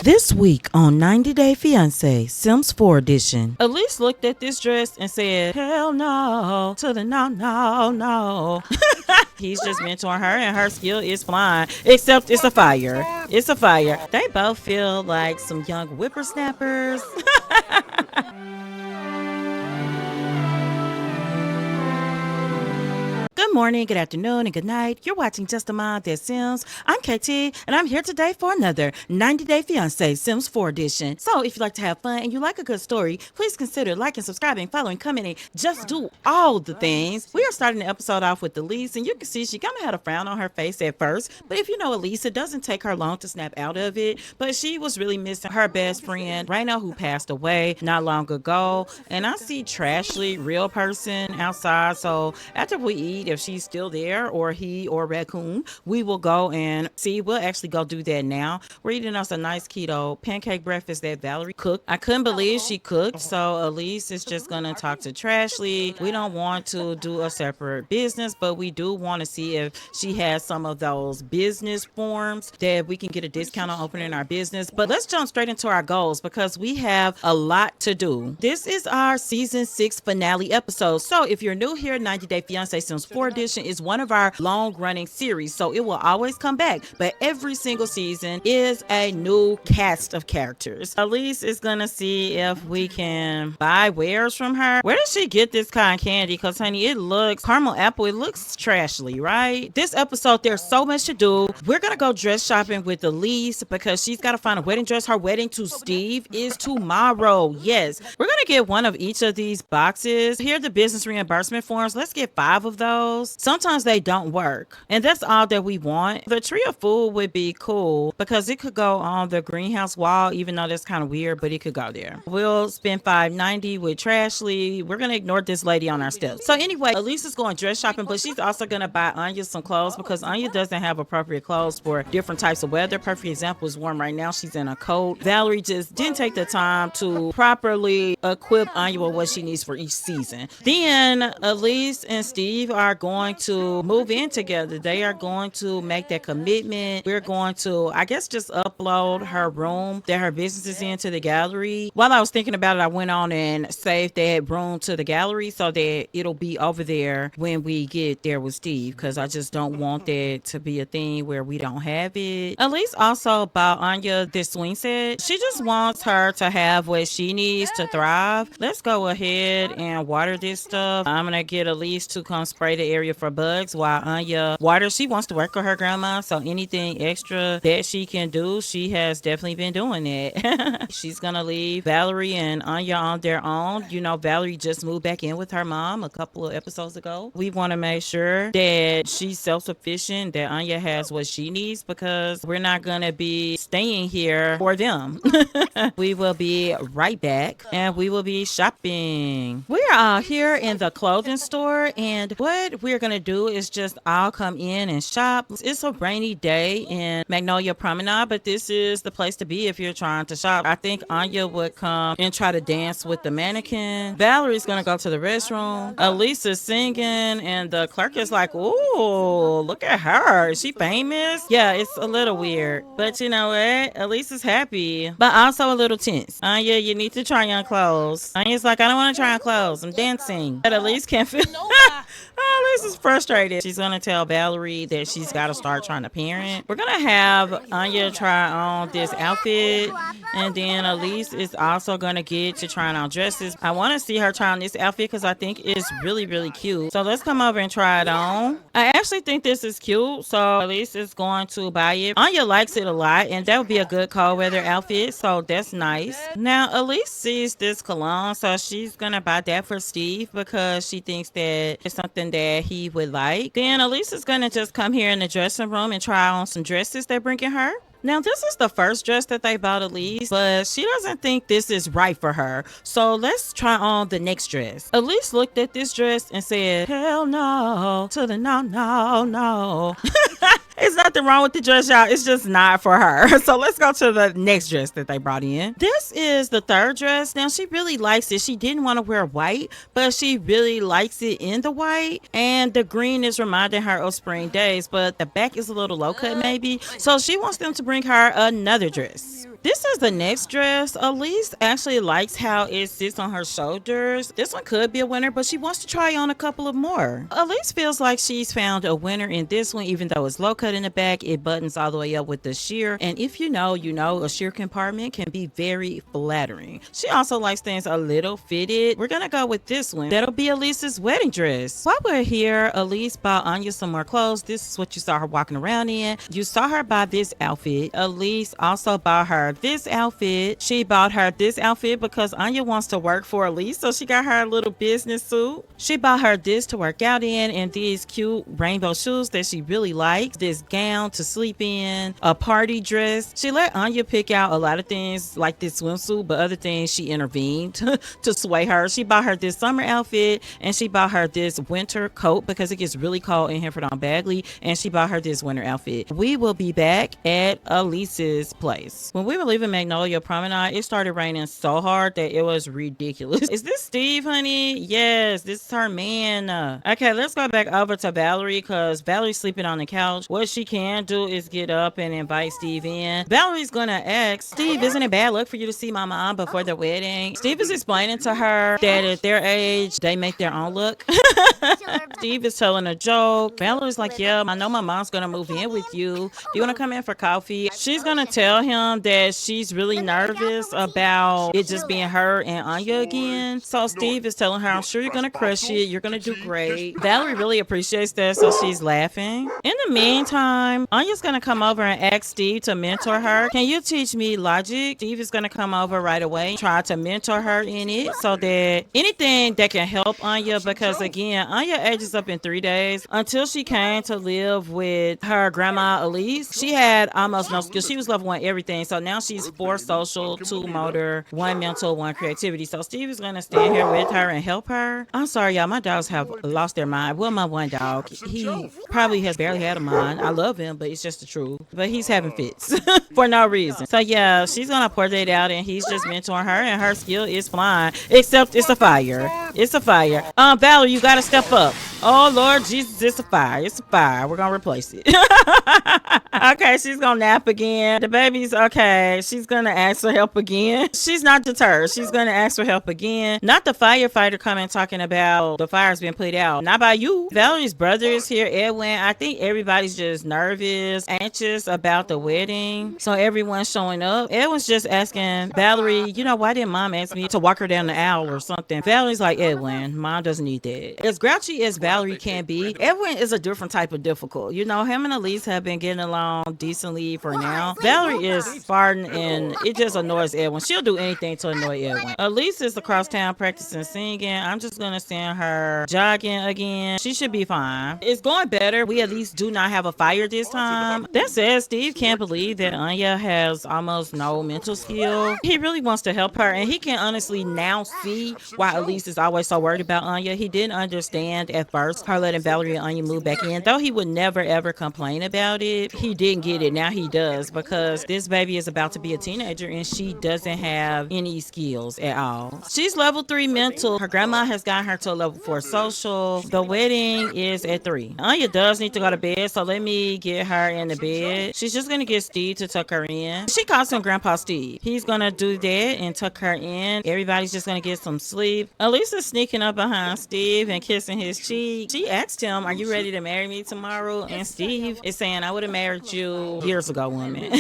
This week on 90 Day Fiancé, Sims 4 edition. Elise looked at this dress and said, hell no, to the no, no, no. He's just mentoring her and her skill is flying, except it's a fire. It's a fire. They both feel like some young whippersnappers. Good morning, good afternoon, and good night. You're watching Justamomthatsims. I'm KT, and I'm here today for another 90 Day Fiancé Sims 4 edition. So if you like to have fun and you like a good story, please consider liking, subscribing, following, commenting. Just do all the things. We are starting the episode off with Elise, and you can see she kind of had a frown on her face at first. But if you know Elise, it doesn't take her long to snap out of it. But she was really missing her best friend, Raina, who passed away not long ago. And I see Trashley, real person, outside. So after we eat, if she's still there, or he or Raccoon, we will go and see. We'll actually go do that now. We're eating us a nice keto pancake breakfast that Valerie cooked. I couldn't believe she cooked. So Elise is just gonna talk to Trashley. We don't want to do a separate business, but we do want to see if she has some of those business forms that we can get a discount on opening our business. But let's jump straight into our goals because we have a lot to do. This is our season 6 finale episode. So if you're new here, 90 Day Fiancé Sims 4 edition is one of our long-running series, so it will always come back, but every single season is a new cast of characters. Elise is gonna see if we can buy wares from her. Where did she get this kind of candy? Because honey, it looks caramel apple. It looks trashly, right? This episode, there's so much to do. We're gonna go dress shopping with Elise because she's got to find a wedding dress. Her wedding to Steve is tomorrow. Yes, we're gonna get one of each of these boxes. Here are the business reimbursement forms. Let's get 5 of those. Sometimes they don't work, and that's all that we want. The tree of food would be cool because it could go on the greenhouse wall, even though that's kind of weird, but it could go there. We'll spend $5.90 with Trashley. We're gonna ignore this lady on our steps. So anyway, Elise is going dress shopping, but she's also gonna buy Anya some clothes because Anya doesn't have appropriate clothes for different types of weather. Perfect example is warm right now. She's in a coat. Valerie just didn't take the time to properly equip Anya with what she needs for each season. Then Elise and Steve are going to move in together. They are going to make that commitment. We're going to, I guess, just upload her room that her business is in to the gallery. While I was thinking about it, I went on and saved that room to the gallery so that it'll be over there when we get there with Steve, because I just don't want that to be a thing where we don't have it. Elise also bought Anya this swing set. She just wants her to have what she needs to thrive. Let's go ahead and water this stuff. I'm gonna get Elise to come spray the area for bugs while Anya waters. She wants to work with her grandma, so anything extra that she can do, she has definitely been doing it. She's gonna leave Valerie and Anya on their own. You know, Valerie just moved back in with her mom a couple of episodes ago. We want to make sure that she's self-sufficient, that Anya has what she needs, because we're not gonna be staying here for them. We will be right back and we will be shopping. We are here in the clothing store, and what we're gonna do is just all come in and shop. It's a rainy day in Magnolia Promenade, but this is the place to be if you're trying to shop. I think Anya would come and try to dance with the mannequin. Valerie's gonna go to the restroom. Elise is singing, and the clerk is like, ooh, look at her. Is she famous? Yeah, it's a little weird, but you know what? Elise is happy, but also a little tense. Anya, you need to try on clothes. Anya's like, I don't want to try on clothes. I'm dancing. But Elise can't feel. Oh, Elise is frustrated. She's gonna tell Valerie that she's got to start trying to parent. We're gonna have Anya try on this outfit, and then Elise is also gonna get to trying on dresses. I want to see her try on this outfit because I think it's really, really cute. So let's come over and try it on. I actually think this is cute, so Elise is going to buy it. Anya likes it a lot, and that would be a good cold weather outfit, so that's nice. Now Elise sees this cologne, so she's gonna buy that for Steve because she thinks that it's something that he would like. Then Elise is gonna just come here in the dressing room and try on some dresses they're bringing her. Now, this is the first dress that they bought Elise, but she doesn't think this is right for her. So let's try on the next dress. Elise looked at this dress and said, hell no, to the no, no, no. It's nothing wrong with the dress, y'all. It's just not for her. So let's go to the next dress that they brought in. This is the third dress. Now, she really likes it. She didn't want to wear white, but she really likes it in the white. And the green is reminding her of spring days, but the back is a little low cut maybe. So she wants them to bring her another dress. This is the next dress. Elise actually likes how it sits on her shoulders. This one could be a winner, but she wants to try on a couple of more. Elise feels like she's found a winner in this one, even though it's low cut in the back. It buttons all the way up with the sheer. And if you know, a sheer compartment can be very flattering. She also likes things a little fitted. We're gonna go with this one. That'll be Elise's wedding dress. While we're here, Elise bought Anya some more clothes. This is what you saw her walking around in. You saw her buy this outfit. Elise also bought her this outfit. She bought her this outfit because Anya wants to work for Elise, so she got her a little business suit. She bought her this to work out in and these cute rainbow shoes that she really likes. This gown to sleep in, a party dress. She let Anya pick out a lot of things like this swimsuit, but other things she intervened to sway her. She bought her this summer outfit and she bought her this winter coat because it gets really cold in Hanford on Bagley, and she bought her this winter outfit. We will be back at Elise's place. When we were leaving Magnolia Promenade, it started raining so hard that it was ridiculous. Is this Steve, honey? Yes, this is her man. Okay, let's go back over to Valerie because Valerie's sleeping on the couch. What she can do is get up and invite Steve in. Valerie's gonna ask, Steve, isn't it bad luck for you to see my mom before the wedding? Steve is explaining to her that at their age, they make their own look. Steve is telling a joke. Valerie's like, yeah, I know my mom's gonna move in with you. Do you wanna come in for coffee? She's gonna tell him that she's really nervous about it just being her and Anya again. So Steve is telling her, I'm sure you're gonna crush it. You're gonna do great. Valerie really appreciates that, so she's laughing. In the meantime, Anya's gonna come over and ask Steve to mentor her. Can you teach me logic? Steve is gonna come over right away, try to mentor her in it so that anything that can help Anya, because again, Anya ages up in 3 days. Until she came to live with her grandma Elise, she had almost no skills. She was level 1 everything. So now she's 4 social, 2 motor, 1 mental, 1 creativity. So Steve is gonna stand here with her and help her. I'm sorry, y'all, my dogs have lost their mind. Well, my one dog, he probably has barely had a mind. I love him, but it's just the truth. But he's having fits for no reason. So yeah, she's gonna pour that out and he's just mentoring her, and her skill is flying, except it's a fire. It's a fire. Valerie, you gotta step up. Oh Lord Jesus, it's a fire. It's a fire. We're gonna replace it. Okay, she's gonna nap again. The baby's okay. She's gonna ask for help again. She's not deterred. She's gonna ask for help again. Not the firefighter coming talking about the fire's been put out. Not by you. Valerie's brother is here, Edwin. I think everybody's just nervous, anxious about the wedding. So everyone's showing up. Edwin's just asking Valerie, why didn't mom ask me to walk her down the aisle or something? Valerie's like, Edwin, mom doesn't need that. As grouchy as Valerie can be, Edwin is a different type of difficult. Him and Elise have been getting along decently for now. Valerie is farting and it just annoys Edwin. She'll do anything to annoy Edwin. Elise is across town practicing singing. I'm just gonna send her jogging again. She should be fine. It's going better. We at least do not have a fire this time. That said, Steve can't believe that Anya has almost no mental skill. He really wants to help her, and he can honestly now see why Elise is always so worried about Anya. He didn't understand at first her letting Valerie and Anya move back in. Though he would never ever complain about it, he didn't get it. Now he does, because this baby is about to be a teenager and she doesn't have any skills at all. She's level 3 mental. Her grandma has gotten her to a level 4 social. The wedding is at 3. Anya does need to go to bed, so let me get her in the bed. She's just gonna get Steve to tuck her in. She calls him Grandpa Steve. He's gonna do that and tuck her in. Everybody's just gonna get some sleep. Elise is sneaking up behind Steve and kissing his cheek. She asked him, are you ready to marry me tomorrow? And Steve is saying, I would have married you years ago, woman.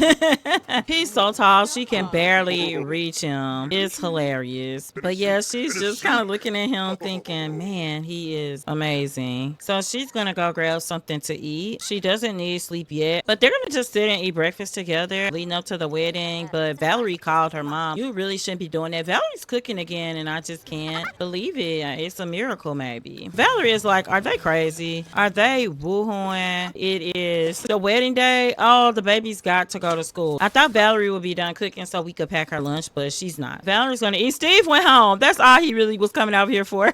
He's so tall, she can barely reach him. It's hilarious. But yeah, she's just kind of looking at him thinking, man, he is amazing. So she's gonna go grab something to eat. She doesn't need sleep yet, but they're gonna just sit and eat breakfast together leading up to the wedding. But Valerie called her mom. You really shouldn't be doing that. Valerie's cooking again and I just can't believe it. It's a miracle maybe. Valerie is like, are they crazy? Are they woohooing? It is the wedding day. Oh, the baby's got to go to school. I thought Valerie would be done cooking so we could pack her lunch, but she's not. Valerie's gonna eat. Steve went home. That's all he really was coming out here for.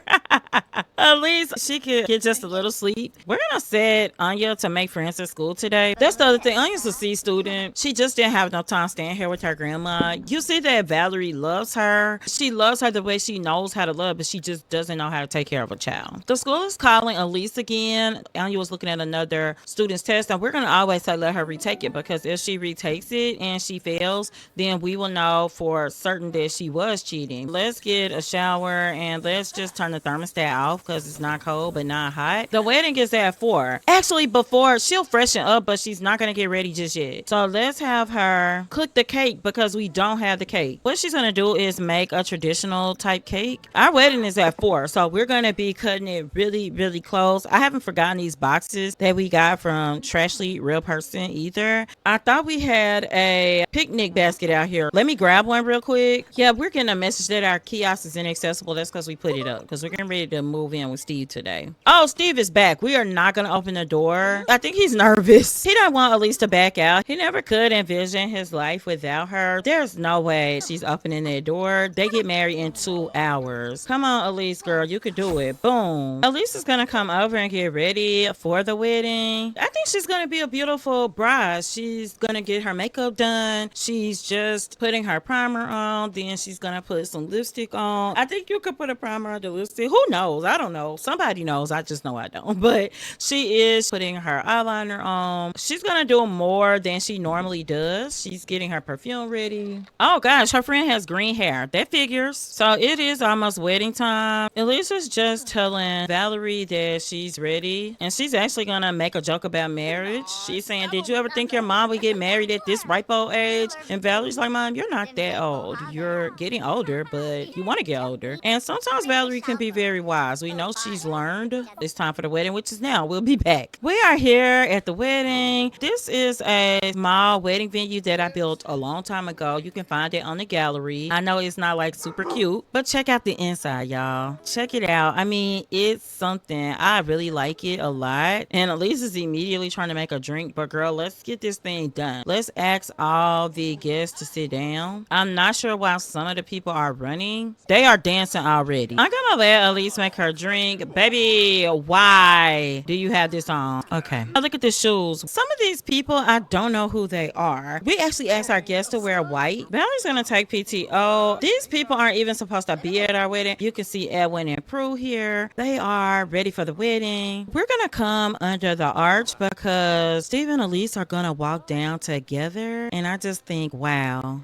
At least she could get just a little sleep. We're gonna set Anya to make friends at school today. That's the other thing. Anya's a C student. She just didn't have no time staying here with her grandma. You see that Valerie loves her. She loves her the way she knows how to love, but she just doesn't know how to take care of a child. The school is calling Elise again. Anya was looking at another student's test, and we're gonna always say let her retake it, because if she retakes it and she fails, then we will know for certain that she was cheating. Let's get a shower and let's just turn the thermostat off because it's not cold but not hot. The wedding is at 4. Actually, before she'll freshen up, but she's not gonna get ready just yet. So let's have her cook the cake because we don't have the cake. What she's gonna do is make a traditional type cake. Our wedding is at 4, so we're gonna be cutting it really, really close. I haven't forgotten these boxes that we got from Trashly Real Person either. I thought we had a picnic basket out here. Let me grab one real quick. Yeah, we're getting a message that our kiosk is inaccessible. That's because we put it up, because we're getting ready to move in with Steve today. Oh, Steve is back. We are not gonna open the door. I think he's nervous. He don't want Elise to back out. He never could envision his life without her. There's no way she's opening that door. They get married in 2 hours. Come on, Elise, girl, you could do it. Boom. Elise is gonna come over and get ready for the wedding. I think she's gonna be a beautiful bride. She's gonna get her makeup done. She's just putting her primer on. Then she's gonna put some lipstick on. I think you could put a primer on the lipstick. Who knows? I don't know. Somebody knows. I just know I don't. But she is putting her eyeliner on. She's gonna do more than she normally does. She's getting her perfume ready. Oh gosh, her friend has green hair. That figures. So it is almost wedding time. Elisa's just telling Valerie that she's ready, and she's actually gonna make a joke about marriage. She's saying, did you ever think your mom would get married at this ripe old age? And Valerie's like, Mom, you're not that old. You're getting older, but you want to get older. And sometimes Valerie can be very wise. We know she's learned. It's time for the wedding, which is now. We'll be back. We are here at the wedding. This is a small wedding venue that I built a long time ago. You can find it on the gallery. I know it's not like super cute, but check out the inside, y'all. Check it out. I mean, it's something. I really like it a lot. And Elise is immediately trying to make a drink, but girl, let's get this thing done. Let's ask all the guests to sit down. I'm not sure why some of the people are running. They are dancing already. I'm gonna let Elise make her drink. Baby, why do you have this on? Okay. Now look at the shoes. Some of these people, I don't know who they are. We actually asked our guests to wear white. Valerie's gonna take PTO. These people aren't even supposed to be at our wedding. You can see Edwin and Prue here. They are ready for the wedding. We're gonna come under the arch because Steve and Elise are gonna walk down together, and I just think, wow.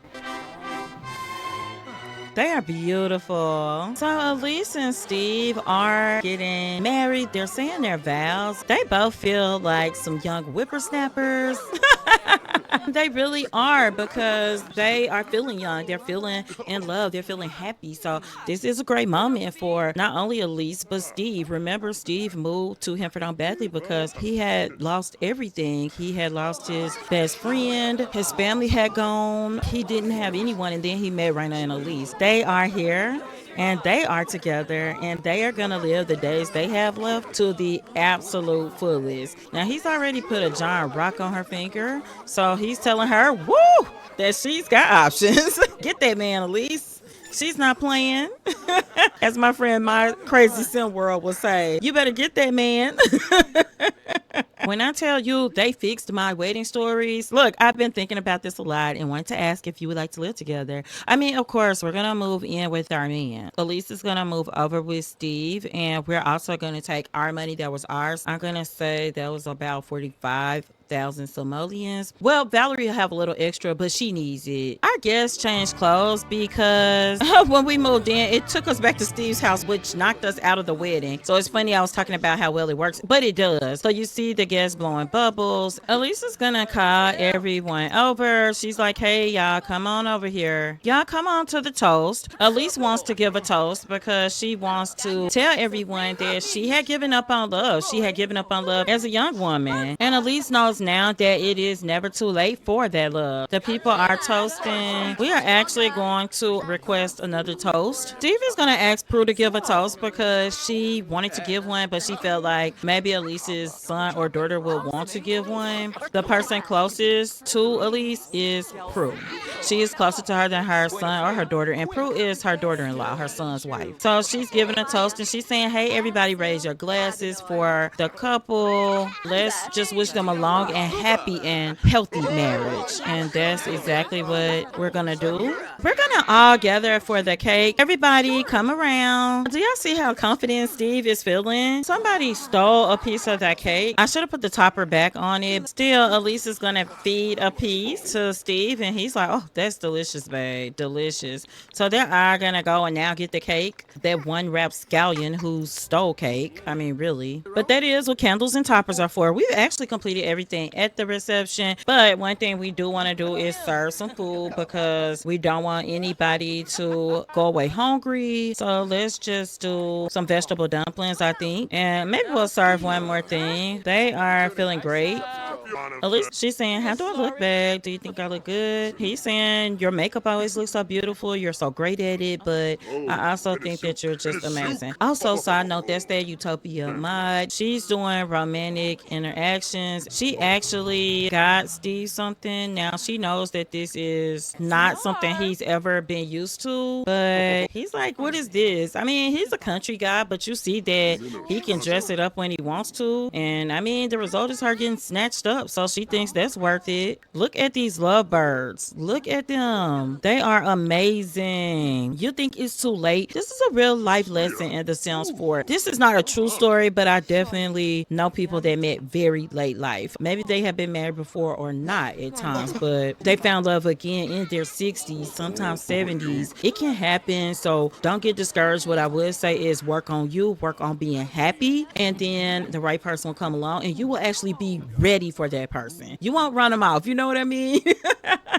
They are beautiful. So Elise and Steve are getting married. They're saying their vows. They both feel like some young whippersnappers. They really are, because they are feeling young. They're feeling in love. They're feeling happy. So this is a great moment for not only Elise, but Steve. Remember, Steve moved to Hanford on Bagley because he had lost everything. He had lost his best friend. His family had gone. He didn't have anyone. And then he met Raina and Elise. They are here. And they are together, and they are going to live the days they have left to the absolute fullest. Now, he's already put a giant rock on her finger, so he's telling her, woo, that she's got options. Get that man, Elise. She's not playing. As my friend, my crazy sim world will say, you better get that man. When I tell you they fixed my wedding stories, look, I've been thinking about this a lot and wanted to ask if you would like to live together. I mean, of course, we're going to move in with our man. Elise is going to move over with Steve, and we're also going to take our money that was ours. I'm going to say that was about 45,000 simoleons. Well, Valerie will have a little extra, but she needs it. Our guests changed clothes because when we moved in, it took us back to Steve's house, which knocked us out of the wedding. So it's funny, I was talking about how well it works, but it does. So you see the guests blowing bubbles. Elise is gonna call everyone over. She's like, hey, y'all, come on over here. Y'all come on to the toast. Elise wants to give a toast because she wants to tell everyone that she had given up on love. She had given up on love as a young woman. And Elise knows knows now that it is never too late for that love. The people are toasting. We are actually going to request another toast. Steve is going to ask Prue to give a toast because she wanted to give one, but she felt like maybe Elise's son or daughter will want to give one. The person closest to Elise is Prue. She is closer to her than her son or her daughter, and Prue is her daughter-in-law, her son's wife. So she's giving a toast, and she's saying, hey, everybody raise your glasses for the couple. Let's just wish them a long and happy and healthy marriage. And that's exactly what we're going to do. We're going to all gather for the cake. Everybody come around. Do y'all see how confident Steve is feeling? Somebody stole a piece of that cake. I should have put the topper back on it. Still, Elise is going to feed a piece to Steve, and he's like, oh, that's delicious, babe. Delicious. So they are going to go and now get the cake. That one rapscallion who stole cake. I mean, really. But that is what candles and toppers are for. We've actually completed everything at the reception, but one thing we do want to do is serve some food because we don't want anybody to go away hungry. So let's just do some vegetable dumplings, I think, and maybe we'll serve one more thing. They are feeling great. At least she's saying, how do I look, babe? Do you think I look good? He's saying, your makeup always looks so beautiful. You're so great at it, but I also think that you're just amazing. Also, side note, that's that Utopia mod. She's doing romantic interactions. She actually got Steve something. Now, she knows that this is not something he's ever been used to, but he's like, what is this? I mean, he's a country guy, but you see that he can dress it up when he wants to. And I mean, the result is her getting snatched up. So she thinks that's worth it. Look at these lovebirds. Look at them. They are amazing. You think it's too late? This is a real life lesson in The Sims 4. This is not a true story, but I definitely know people that met very late life. Maybe they have been married before or not at times, but they found love again in their 60s, sometimes 70s. It can happen, so don't get discouraged. What I would say is work on you, work on being happy, and then the right person will come along and you will actually be ready for that person. You won't run them off, you know what I mean?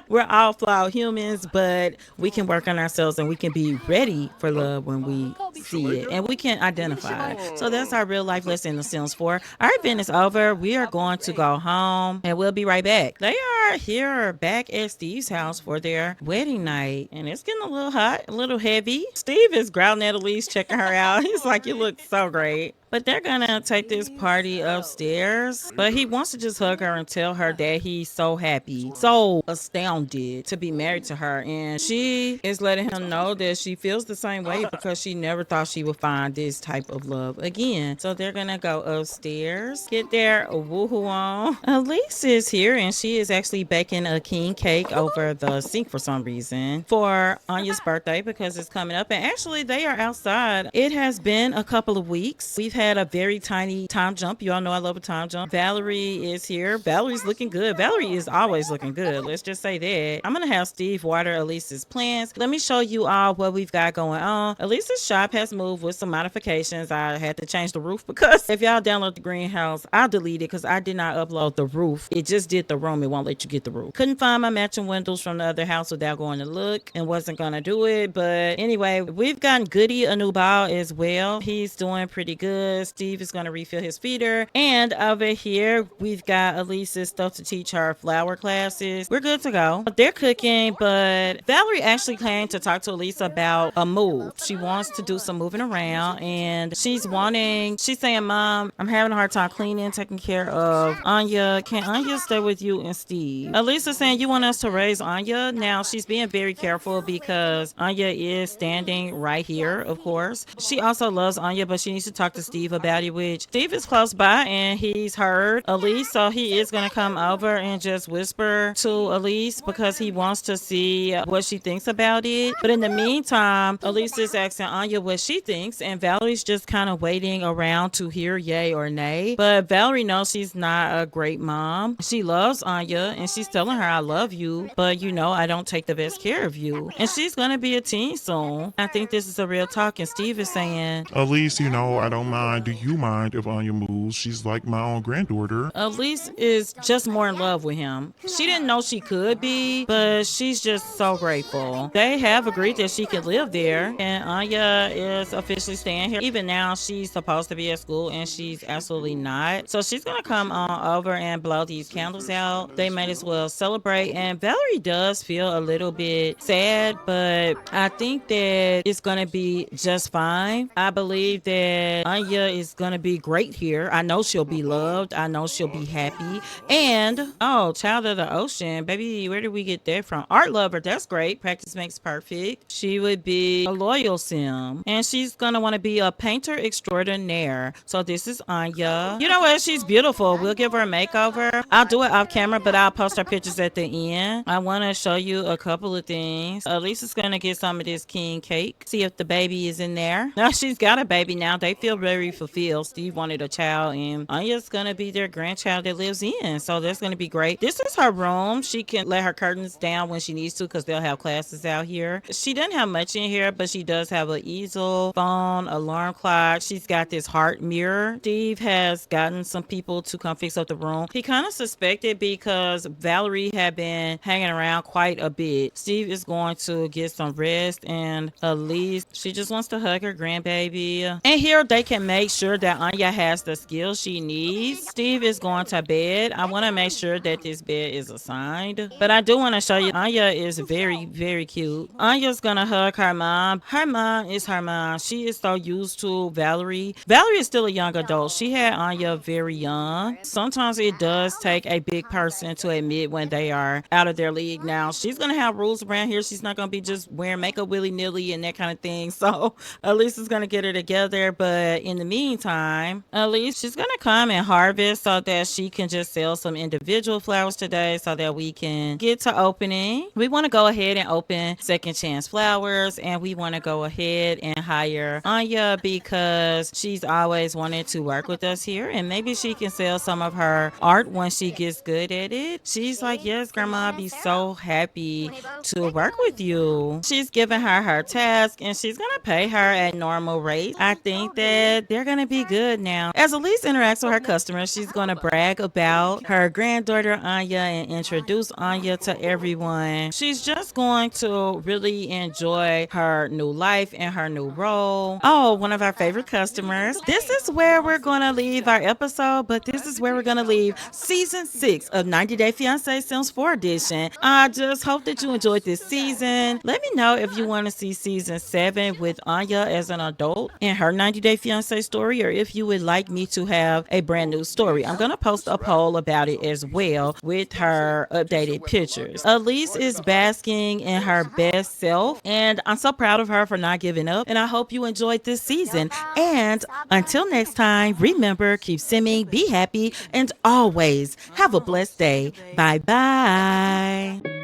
We're all flawed humans, but we can work on ourselves and we can be ready for love when we see it and we can identify it. So that's our real life lesson in The Sims 4. Our event is over. We are going to go home and we'll be right back. They are here back at Steve's house for their wedding night and it's getting a little hot, a little heavy. Steve is growling at Elise, checking her out. He's like, you look so great. But they're gonna take this party upstairs. But he wants to just hug her and tell her that he's so happy, so astounded to be married to her. And she is letting him know that she feels the same way because she never thought she would find this type of love again. So they're gonna go upstairs, get their woohoo on. Elise is here and she is actually baking a king cake over the sink for some reason for Anya's birthday because it's coming up. And actually they are outside. It has been a couple of weeks. We've had a very tiny time jump. You all know I love a time jump. Valerie is here. Valerie's looking good. Valerie is always looking good. Let's just say that. I'm going to have Steve water Elise's plants. Let me show you all what we've got going on. Elise's shop has moved with some modifications. I had to change the roof because if y'all download the greenhouse, I'll delete it because I did not upload the roof. It just did the room. It won't let you get the roof. Couldn't find my matching windows from the other house without going to look and wasn't going to do it. But anyway, we've gotten Goody a new ball as well. He's doing pretty good. Steve is going to refill his feeder. And over here, we've got Elise's stuff to teach her flower classes. We're good to go. They're cooking, but Valerie actually came to talk to Elise about a move. She wants to do some moving around, and she's saying, Mom, I'm having a hard time cleaning, taking care of Anya. Can Anya stay with you and Steve? Elise is saying, you want us to raise Anya? Now, she's being very careful because Anya is standing right here, of course. She also loves Anya, but she needs to talk to Steve about it, which Steve is close by and he's heard Elise, so he is going to come over and just whisper to Elise because he wants to see what she thinks about it. But in the meantime, Elise is asking Anya what she thinks and Valerie's just kind of waiting around to hear yay or nay. But Valerie knows she's not a great mom. She loves Anya and she's telling her, I love you, but I don't take the best care of you. And she's gonna be a teen soon. I think this is a real talk, and Steve is saying, Elise, I don't mind. Do you mind if Anya moves? She's like my own granddaughter. Elise is just more in love with him. She didn't know she could be, but she's just so grateful. They have agreed that she can live there, and Anya is officially staying here. Even now, she's supposed to be at school, and she's absolutely not. So she's gonna come on over and blow these candles out. They might as well celebrate. And Valerie does feel a little bit sad, but I think that it's gonna be just fine. I believe that Anya is gonna be great here. I know she'll be loved. I know she'll be happy. And oh, child of the ocean, baby, where did we get that from? Art lover, that's great. Practice makes perfect. She would be a loyal sim, and she's gonna want to be a painter extraordinaire. So this is Anya. You know what? She's beautiful. We'll give her a makeover. I'll do it off camera, but I'll post her pictures at the end. I want to show you a couple of things. Elisa's gonna get some of this king cake. See if the baby is in there. Now she's got a baby now. They feel very fulfilled. Steve wanted a child, and Anya's gonna be their grandchild that lives in. So that's gonna be great. This is her room. She can let her curtains down when she needs to because they'll have classes out here. She doesn't have much in here, but she does have an easel, phone, alarm clock. She's got this heart mirror. Steve has gotten some people to come fix up the room. He kind of suspected because Valerie had been hanging around quite a bit. Steve is going to get some rest, and Elise, she just wants to hug her grandbaby. And here they can make sure that Anya has the skills she needs. Steve is going to bed. I want to make sure that this bed is assigned, but I do want to show you Anya is very, very cute. Anya's gonna hug her mom. Her mom is her mom. She is so used to Valerie. Valerie is still a young adult. She had Anya very young. Sometimes it does take a big person to admit when they are out of their league. Now she's gonna have rules around here. She's not gonna be just wearing makeup willy-nilly and that kind of thing. So Elise is gonna get her together, but in the meantime, Elise, she's gonna come and harvest so that she can just sell some individual flowers today so that we can get to opening. We want to go ahead and open Second Chance Flowers, and we want to go ahead and hire Anya because she's always wanted to work with us here, and maybe she can sell some of her art when she gets good at it. She's like, yes, Grandma, I'll be so happy to work with you. She's giving her task, and she's gonna pay her at normal rate. I think that they're gonna be good now. As Elise interacts with her customers, she's gonna brag about her granddaughter Anya and introduce Anya to everyone. She's just going to really enjoy her new life and her new role. Oh, one of our favorite customers. This is where we're gonna leave our episode, but this is where we're gonna leave season 6 of 90 Day Fiancé Sims 4 edition. I just hope that you enjoyed this season. Let me know if you want to see season 7 with Anya as an adult in her 90 Day Fiancé story, or if you would like me to have a brand new story. I'm gonna post a poll about it as well with her updated pictures. Elise is basking in her best self, and I'm so proud of her for not giving up, and I hope you enjoyed this season. And until next time, remember, keep simming, be happy, and always have a blessed day. Bye bye.